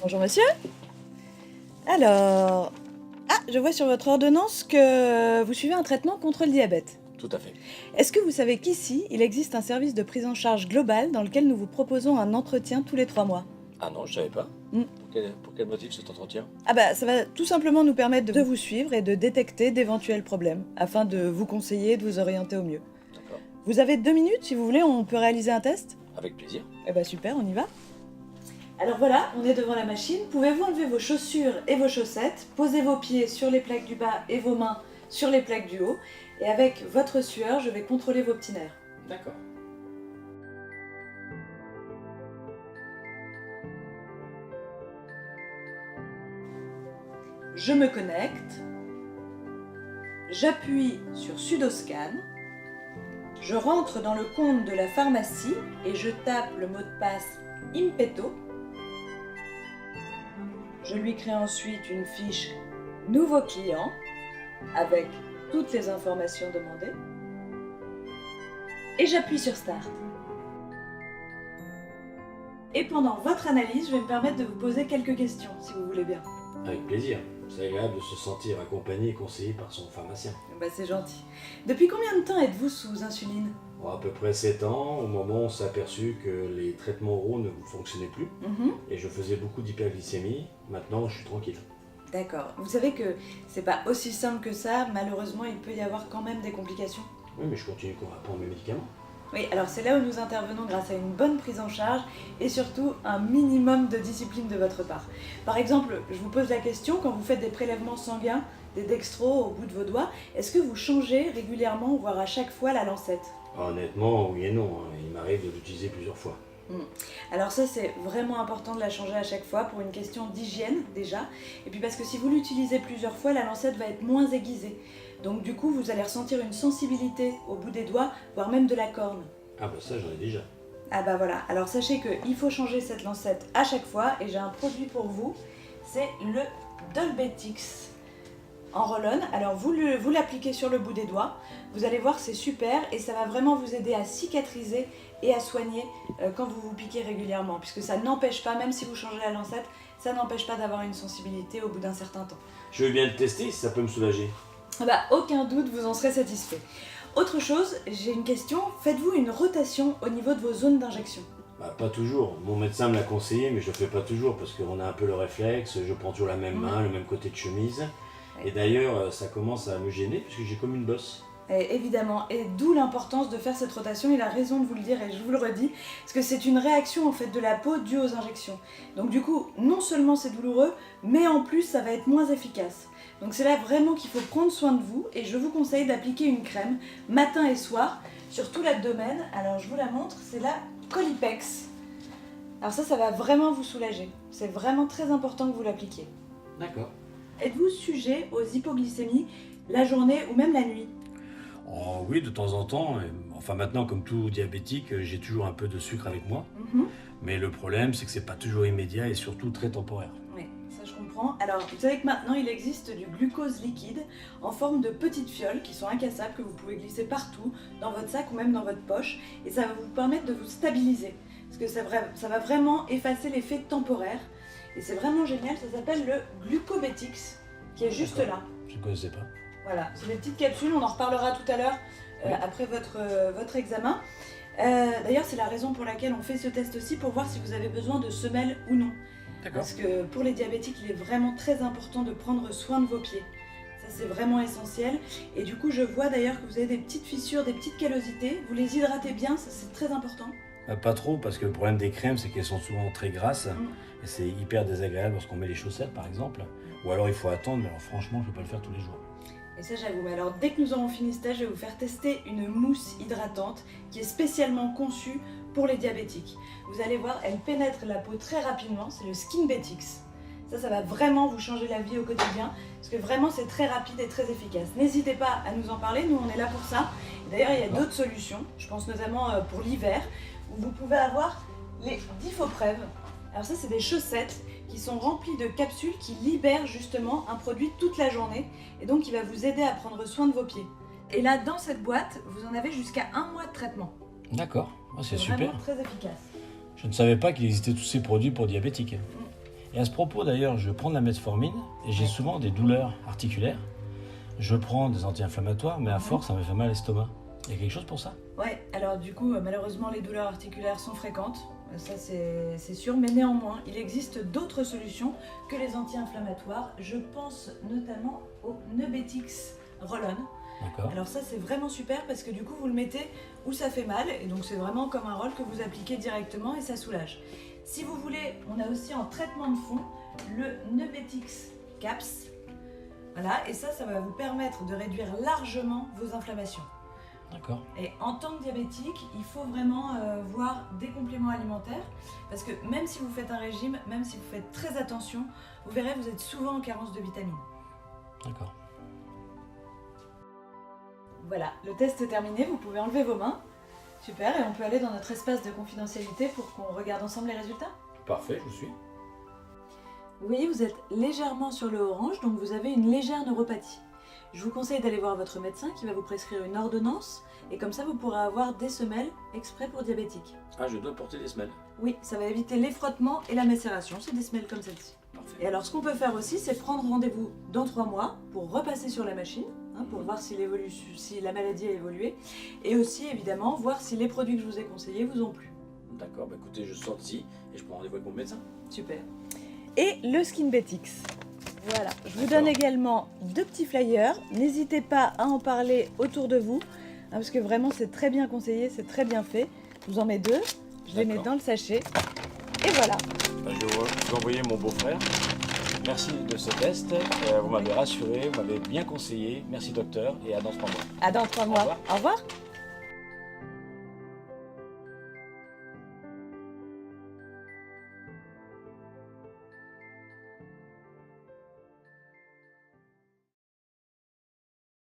Bonjour monsieur. Alors, je vois sur votre ordonnance que vous suivez un traitement contre le diabète. Tout à fait. Est-ce que vous savez qu'ici, il existe un service de prise en charge globale dans lequel nous vous proposons un entretien tous les 3 mois? Ah non, je savais pas. Mm. Pour quel motif cet entretien? Ça va tout simplement nous permettre de vous suivre et de détecter d'éventuels problèmes, afin de vous conseiller et de vous orienter au mieux. D'accord. Vous avez 2 minutes, si vous voulez, on peut réaliser un test? Avec plaisir. Super, on y va. Alors voilà, on est devant la machine. Pouvez-vous enlever vos chaussures et vos chaussettes, poser vos pieds sur les plaques du bas et vos mains sur les plaques du haut, et avec votre sueur, je vais contrôler vos petits nerfs. D'accord. Je me connecte, j'appuie sur Sudoscan, je rentre dans le compte de la pharmacie et je tape le mot de passe Impeto. Je lui crée ensuite une fiche Nouveau client avec toutes les informations demandées et j'appuie sur Start. Et pendant votre analyse, je vais me permettre de vous poser quelques questions, si vous voulez bien. Avec plaisir. C'est agréable de se sentir accompagné et conseillé par son pharmacien. C'est gentil. Depuis combien de temps êtes-vous sous insuline? Bon, à peu près 7 ans, au moment où on s'est aperçu que les traitements oraux ne fonctionnaient plus, et je faisais beaucoup d'hyperglycémie. Maintenant, je suis tranquille. D'accord. Vous savez que c'est pas aussi simple que ça. Malheureusement, il peut y avoir quand même des complications. Oui, mais je continue à prendre mes médicaments. Oui, alors c'est là où nous intervenons grâce à une bonne prise en charge et surtout un minimum de discipline de votre part. Par exemple, je vous pose la question, quand vous faites des prélèvements sanguins, des dextros au bout de vos doigts, est-ce que vous changez régulièrement, voire à chaque fois, la lancette? Honnêtement, oui et non. Il m'arrive de l'utiliser plusieurs fois. Alors ça, c'est vraiment important de la changer à chaque fois pour une question d'hygiène déjà, et puis parce que si vous l'utilisez plusieurs fois, la lancette va être moins aiguisée. Donc du coup, vous allez ressentir une sensibilité au bout des doigts, voire même de la corne. Ah bah ça, j'en ai déjà. Voilà, alors sachez qu'il faut changer cette lancette à chaque fois, et j'ai un produit pour vous, c'est le Dolbetix en roll-on. Alors vous l'appliquez sur le bout des doigts, vous allez voir, c'est super, et ça va vraiment vous aider à cicatriser et à soigner quand vous vous piquez régulièrement, puisque ça n'empêche pas, même si vous changez la lancette, ça n'empêche pas d'avoir une sensibilité au bout d'un certain temps. Je veux bien le tester si ça peut me soulager. Aucun doute, vous en serez satisfait. Autre chose, j'ai une question, faites-vous une rotation au niveau de vos zones d'injection? Pas toujours. Mon médecin me l'a conseillé, mais je le fais pas toujours parce qu'on a un peu le réflexe, je prends toujours la même main, le même côté de chemise. Et d'ailleurs, ça commence à me gêner puisque j'ai comme une bosse. Évidemment, et d'où l'importance de faire cette rotation. Il a raison de vous le dire et je vous le redis, parce que c'est une réaction en fait de la peau due aux injections. Donc du coup, non seulement c'est douloureux, mais en plus ça va être moins efficace. Donc c'est là vraiment qu'il faut prendre soin de vous, et je vous conseille d'appliquer une crème matin et soir sur tout l'abdomen. Alors je vous la montre, c'est la Colipex. Alors ça va vraiment vous soulager. C'est vraiment très important que vous l'appliquiez. D'accord. Êtes-vous sujet aux hypoglycémies la journée ou même la nuit? Oh, oui, de temps en temps. Enfin maintenant, comme tout diabétique, j'ai toujours un peu de sucre avec moi. Mais le problème, c'est que c'est pas toujours immédiat et surtout très temporaire. Oui, ça je comprends. Alors, vous savez que maintenant, il existe du glucose liquide en forme de petites fioles qui sont incassables, que vous pouvez glisser partout, dans votre sac ou même dans votre poche. Et ça va vous permettre de vous stabiliser. Parce que ça va vraiment effacer l'effet temporaire. Et c'est vraiment génial, ça s'appelle le Glucobetix, qui est juste là. Je ne connaissais pas. Voilà, c'est des petites capsules, on en reparlera tout à l'heure après votre examen. D'ailleurs, c'est la raison pour laquelle on fait ce test aussi, pour voir si vous avez besoin de semelles ou non. D'accord. Parce que pour les diabétiques, il est vraiment très important de prendre soin de vos pieds. Ça, c'est vraiment essentiel. Et du coup, je vois d'ailleurs que vous avez des petites fissures, des petites callosités. Vous les hydratez bien, ça c'est très important. Pas trop, parce que le problème des crèmes, c'est qu'elles sont souvent très grasses. Et c'est hyper désagréable lorsqu'on met les chaussettes, par exemple. Ou alors il faut attendre, mais alors franchement, je ne peux pas le faire tous les jours. Et ça, j'avoue. Mais alors, dès que nous aurons fini ce test, je vais vous faire tester une mousse hydratante qui est spécialement conçue pour les diabétiques. Vous allez voir, elle pénètre la peau très rapidement. C'est le Skinbetix. Ça va vraiment vous changer la vie au quotidien, parce que vraiment, c'est très rapide et très efficace. N'hésitez pas à nous en parler. Nous, on est là pour ça. D'ailleurs, il y a d'autres solutions. Je pense notamment pour l'hiver, où vous pouvez avoir les Difoprev. Alors ça, c'est des chaussettes qui sont remplies de capsules qui libèrent justement un produit toute la journée, et donc qui va vous aider à prendre soin de vos pieds. Et là, dans cette boîte, vous en avez jusqu'à 1 mois de traitement. D'accord, c'est Vraiment super. très efficace. Je ne savais pas qu'il existait tous ces produits pour diabétiques. Et à ce propos d'ailleurs, je prends de la metformine et j'ai souvent des douleurs articulaires. Je prends des anti-inflammatoires, mais à force, ça me fait mal à l'estomac. Il y a quelque chose pour ça? Ouais, alors du coup, malheureusement, les douleurs articulaires sont fréquentes, ça c'est sûr, mais néanmoins, il existe d'autres solutions que les anti-inflammatoires. Je pense notamment au Nebetix Roll-On. D'accord. Alors ça, c'est vraiment super parce que du coup, vous le mettez où ça fait mal, et donc c'est vraiment comme un roll que vous appliquez directement et ça soulage. Si vous voulez, on a aussi en traitement de fond le Nebetix Caps. Voilà, et ça va vous permettre de réduire largement vos inflammations. D'accord. Et en tant que diabétique, il faut vraiment voir des compléments alimentaires parce que même si vous faites un régime, même si vous faites très attention, vous verrez, vous êtes souvent en carence de vitamines. D'accord. Voilà, le test est terminé, vous pouvez enlever vos mains. Super, et on peut aller dans notre espace de confidentialité pour qu'on regarde ensemble les résultats. Parfait, je vous suis. Vous voyez, vous êtes légèrement sur le orange, donc vous avez une légère neuropathie. Je vous conseille d'aller voir votre médecin qui va vous prescrire une ordonnance et comme ça vous pourrez avoir des semelles exprès pour diabétiques. Ah, je dois porter des semelles. Oui, ça va éviter les frottements et la macération, c'est des semelles comme celle-ci. Parfait. Et alors ce qu'on peut faire aussi, c'est prendre rendez-vous dans 3 mois pour repasser sur la machine, pour voir si la maladie a évolué et aussi évidemment voir si les produits que je vous ai conseillés vous ont plu. D'accord, bah écoutez, je sors d'ici et je prends rendez-vous avec mon médecin. Super. Et le SkinBetix. Voilà, je vous donne également 2 petits flyers. N'hésitez pas à en parler autour de vous, parce que vraiment c'est très bien conseillé, c'est très bien fait. Je vous en mets 2, je les mets dans le sachet. Et voilà. Bah, je vais envoyer mon beau-frère. Merci de ce test. Vous m'avez rassuré, vous m'avez bien conseillé. Merci docteur et à dans 3 mois. À dans 3 mois. Au revoir. Au revoir.